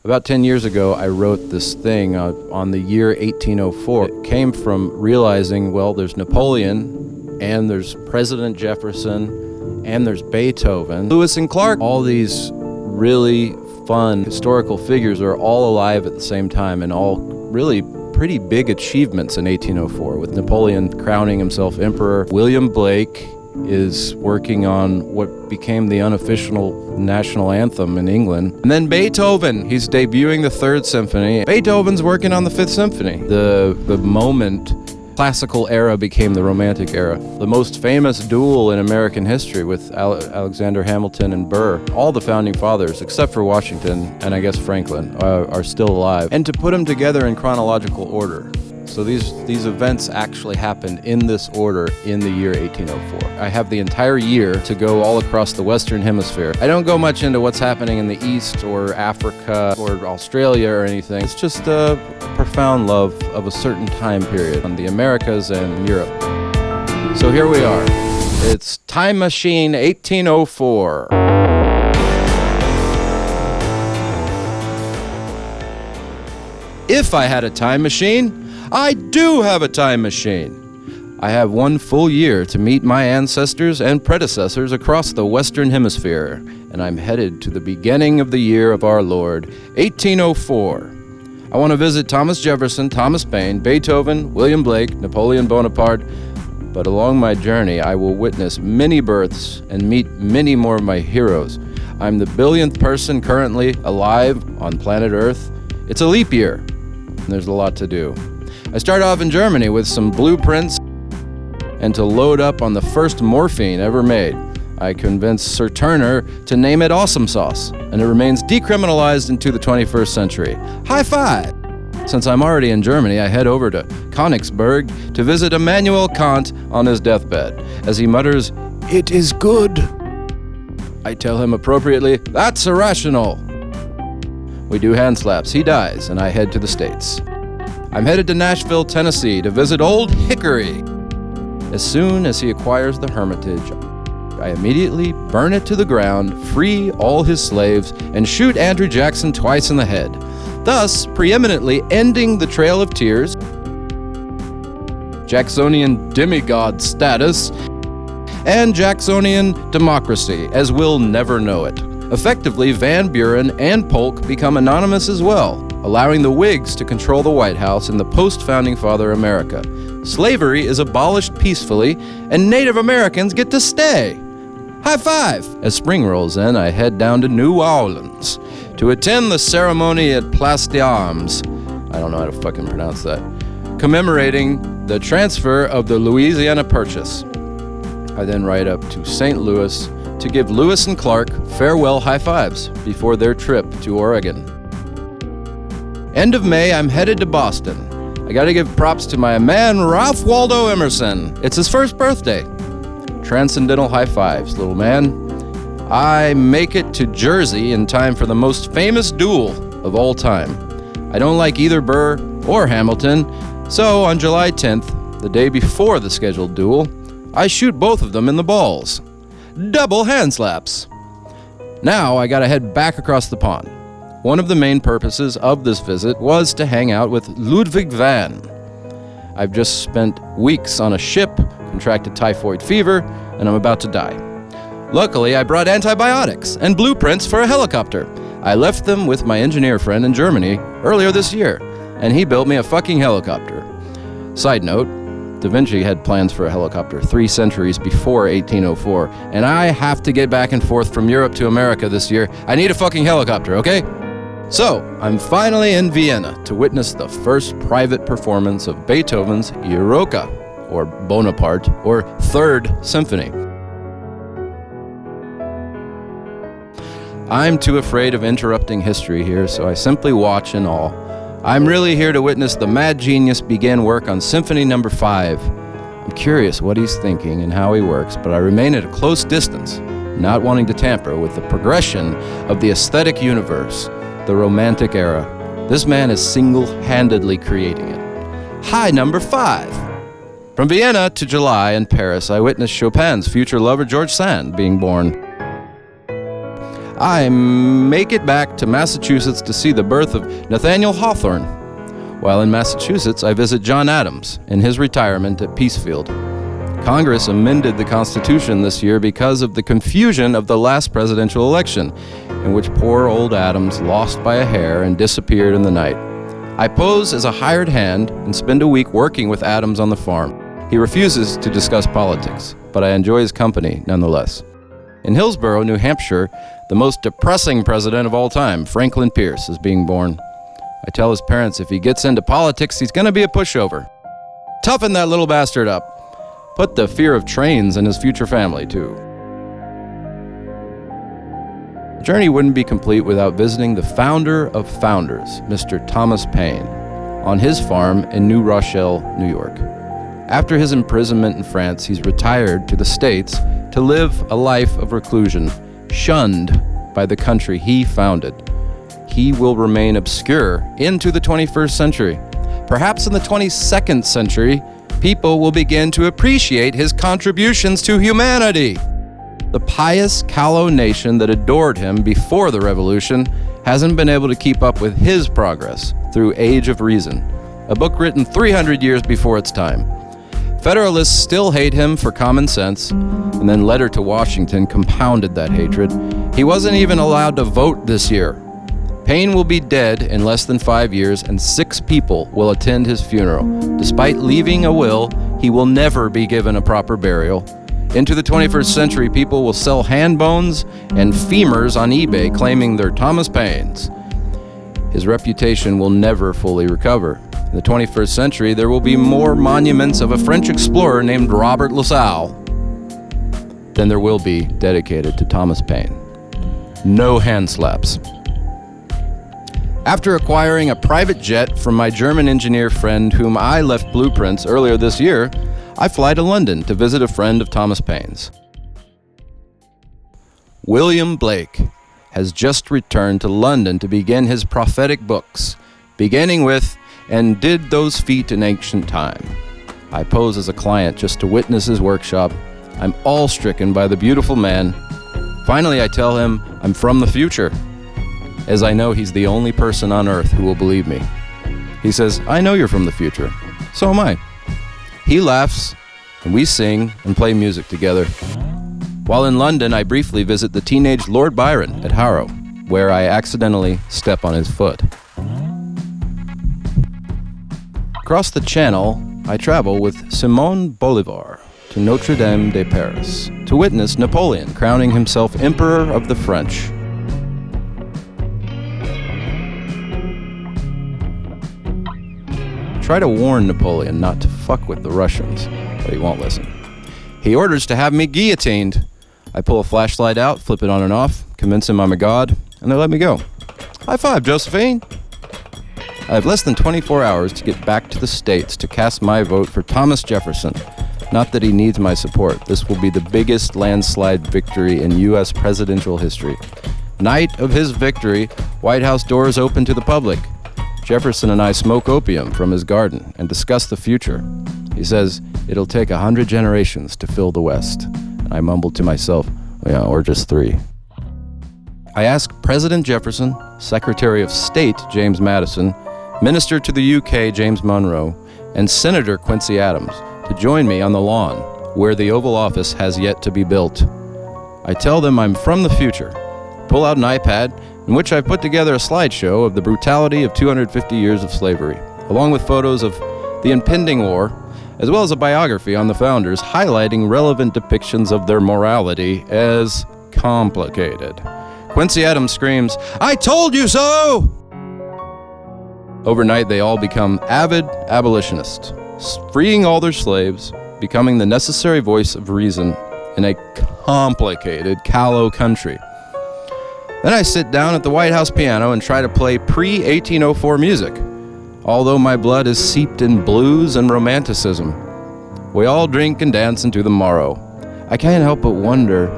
About 10 years ago, I wrote this thing on the year 1804. It came from realizing, well, there's Napoleon, and there's President Jefferson, and there's Beethoven, Lewis and Clarke. All these really fun historical figures are all alive at the same time, and all really pretty big achievements in 1804, with Napoleon crowning himself emperor. William Blake is working on what became the unofficial national anthem in England. And then Beethoven, he's debuting the Third Symphony. Beethoven's working on the Fifth Symphony. The moment classical era became the Romantic era. The most famous duel in American history with Alexander Hamilton and Burr. All the founding fathers, except for Washington and I guess Franklin, are still alive. And to put them together in chronological order. So these events actually happened in this order in the year 1804. I have the entire year to go all across the Western Hemisphere. I don't go much into what's happening in the East or Africa or Australia or anything. It's just a profound love of a certain time period on the Americas and Europe. So here we are. It's Time Machine 1804. If I had a time machine, I do have a time machine. I have 1 full year to meet my ancestors and predecessors across the Western Hemisphere, and I'm headed to the beginning of the year of our Lord, 1804. I want to visit Thomas Jefferson, Thomas Paine, Beethoven, William Blake, Napoleon Bonaparte, but along my journey I will witness many births and meet many more of my heroes. I'm the billionth person currently alive on planet Earth. It's a leap year, and there's a lot to do. I start off in Germany with some blueprints and to load up on the first morphine ever made. I convinced Sir Turner to name it Awesome Sauce, and it remains decriminalized into the 21st century. High five! Since I'm already in Germany, I head over to Königsberg to visit Immanuel Kant on his deathbed. As he mutters, "It is good," I tell him appropriately, "That's irrational." We do hand slaps, he dies, and I head to the States. I'm headed to Nashville, Tennessee to visit Old Hickory. As soon as he acquires the Hermitage, I immediately burn it to the ground, free all his slaves, and shoot Andrew Jackson twice in the head, thus preeminently ending the Trail of Tears, Jacksonian demigod status, and Jacksonian Democracy, as we'll never know it. Effectively, Van Buren and Polk become anonymous as well, allowing the Whigs to control the White House in the post-founding father America. Slavery is abolished peacefully, and Native Americans get to stay. High five! As spring rolls in, I head down to New Orleans to attend the ceremony at Place d'Armes. I don't know how to fucking pronounce that. Commemorating the transfer of the Louisiana Purchase. I then ride up to St. Louis to give Lewis and Clarke farewell high fives before their trip to Oregon. End of May, I'm headed to Boston. I gotta give props to my man, Ralph Waldo Emerson. It's his first birthday. Transcendental high fives, little man. I make it to Jersey in time for the most famous duel of all time. I don't like either Burr or Hamilton, so on July 10th, the day before the scheduled duel, I shoot both of them in the balls. Double hand slaps. Now I gotta head back across the pond. One of the main purposes of this visit was to hang out with Ludwig van. I've just spent weeks on a ship, contracted typhoid fever, and I'm about to die. Luckily, I brought antibiotics and blueprints for a helicopter. I left them with my engineer friend in Germany earlier this year, and he built me a fucking helicopter. Side note, Da Vinci had plans for a helicopter 3 centuries before 1804, and I have to get back and forth from Europe to America this year. I need a fucking helicopter, okay? So, I'm finally in Vienna to witness the first private performance of Beethoven's Eroica, or Bonaparte, or Third Symphony. I'm too afraid of interrupting history here, so I simply watch in awe. I'm really here to witness the mad genius begin work on Symphony No. 5. I'm curious what he's thinking and how he works, but I remain at a close distance, not wanting to tamper with the progression of the aesthetic universe, the Romantic era. This man is single-handedly creating it. High No. 5. From Vienna to July in Paris, I witnessed Chopin's future lover George Sand being born. I make it back to Massachusetts to see the birth of Nathaniel Hawthorne. While in Massachusetts, I visit John Adams in his retirement at Peacefield. Congress amended the Constitution this year because of the confusion of the last presidential election, in which poor old Adams lost by a hair and disappeared in the night. I pose as a hired hand and spend a week working with Adams on the farm. He refuses to discuss politics, but I enjoy his company nonetheless. In Hillsborough, New Hampshire, the most depressing president of all time, Franklin Pierce, is being born. I tell his parents if he gets into politics, he's going to be a pushover. Toughen that little bastard up. Put the fear of trains in his future family, too. The journey wouldn't be complete without visiting the founder of founders, Mr. Thomas Paine, on his farm in New Rochelle, New York. After his imprisonment in France, he's retired to the States to live a life of reclusion, shunned by the country he founded. He will remain obscure into the 21st century. Perhaps in the 22nd century, people will begin to appreciate his contributions to humanity. The pious, callow nation that adored him before the revolution hasn't been able to keep up with his progress through Age of Reason, a book written 300 years before its time. Federalists still hate him for common sense, and then Letter to Washington compounded that hatred. He wasn't even allowed to vote this year. Paine will be dead in less than 5 years, and 6 people will attend his funeral. Despite leaving a will, he will never be given a proper burial. Into the 21st century, people will sell hand bones and femurs on eBay claiming they're Thomas Paine's. His reputation will never fully recover. In the 21st century, there will be more monuments of a French explorer named Robert La Salle than there will be dedicated to Thomas Paine. No hand slaps. After acquiring a private jet from my German engineer friend whom I left blueprints earlier this year, I fly to London to visit a friend of Thomas Paine's. William Blake has just returned to London to begin his prophetic books, beginning with "And Did Those Feet in Ancient Time." I pose as a client just to witness his workshop. I'm awe-stricken by the beautiful man. Finally, I tell him I'm from the future, as I know he's the only person on earth who will believe me. He says, "I know you're from the future. So am I." He laughs, and we sing and play music together. While in London, I briefly visit the teenage Lord Byron at Harrow, where I accidentally step on his foot. Across the Channel, I travel with Simon Bolivar to Notre Dame de Paris to witness Napoleon crowning himself Emperor of the French. Try to warn Napoleon not to fuck with the Russians, but he won't listen. He orders to have me guillotined. I pull a flashlight out, flip it on and off, convince him I'm a god, and they let me go. High five, Josephine! I have less than 24 hours to get back to the States to cast my vote for Thomas Jefferson. Not that he needs my support. This will be the biggest landslide victory in U.S. presidential history. Night of his victory, White House doors open to the public. Jefferson and I smoke opium from his garden and discuss the future. He says, it'll take 100 generations to fill the West. And I mumble to myself, yeah, or just 3. I ask President Jefferson, Secretary of State James Madison, Minister to the UK James Monroe, and Senator Quincy Adams to join me on the lawn where the Oval Office has yet to be built. I tell them I'm from the future, pull out an iPad in which I've put together a slideshow of the brutality of 250 years of slavery, along with photos of the impending war, as well as a biography on the founders highlighting relevant depictions of their morality as complicated. Quincy Adams screams, "I told you so!" Overnight, they all become avid abolitionists, freeing all their slaves, becoming the necessary voice of reason in a complicated, callow country. Then I sit down at the White House piano and try to play pre-1804 music, although my blood is seeped in blues and romanticism. We all drink and dance into the morrow. I can't help but wonder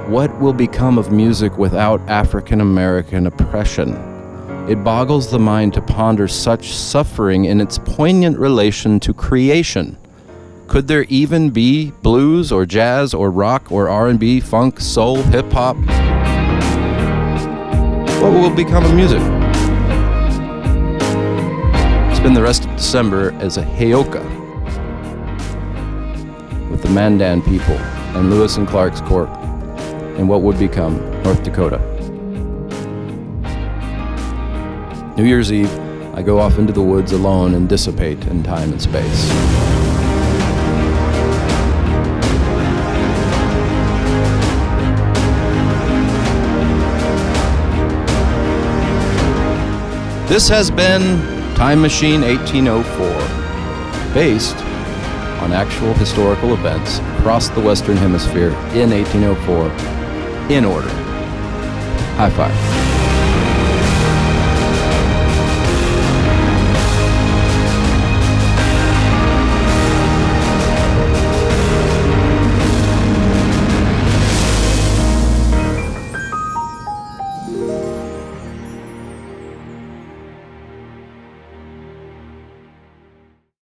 what will become of music without African American oppression. It boggles the mind to ponder such suffering in its poignant relation to creation. Could there even be blues or jazz or rock or R&B, funk, soul, hip-hop? what will become of music? Spend the rest of December as a Heyoka with the Mandan people and Lewis and Clarke's court in what would become North Dakota. New Year's Eve, I go off into the woods alone and dissipate in time and space. This has been Time Machine 1804, based on actual historical events across the Western Hemisphere in 1804, in order. High five.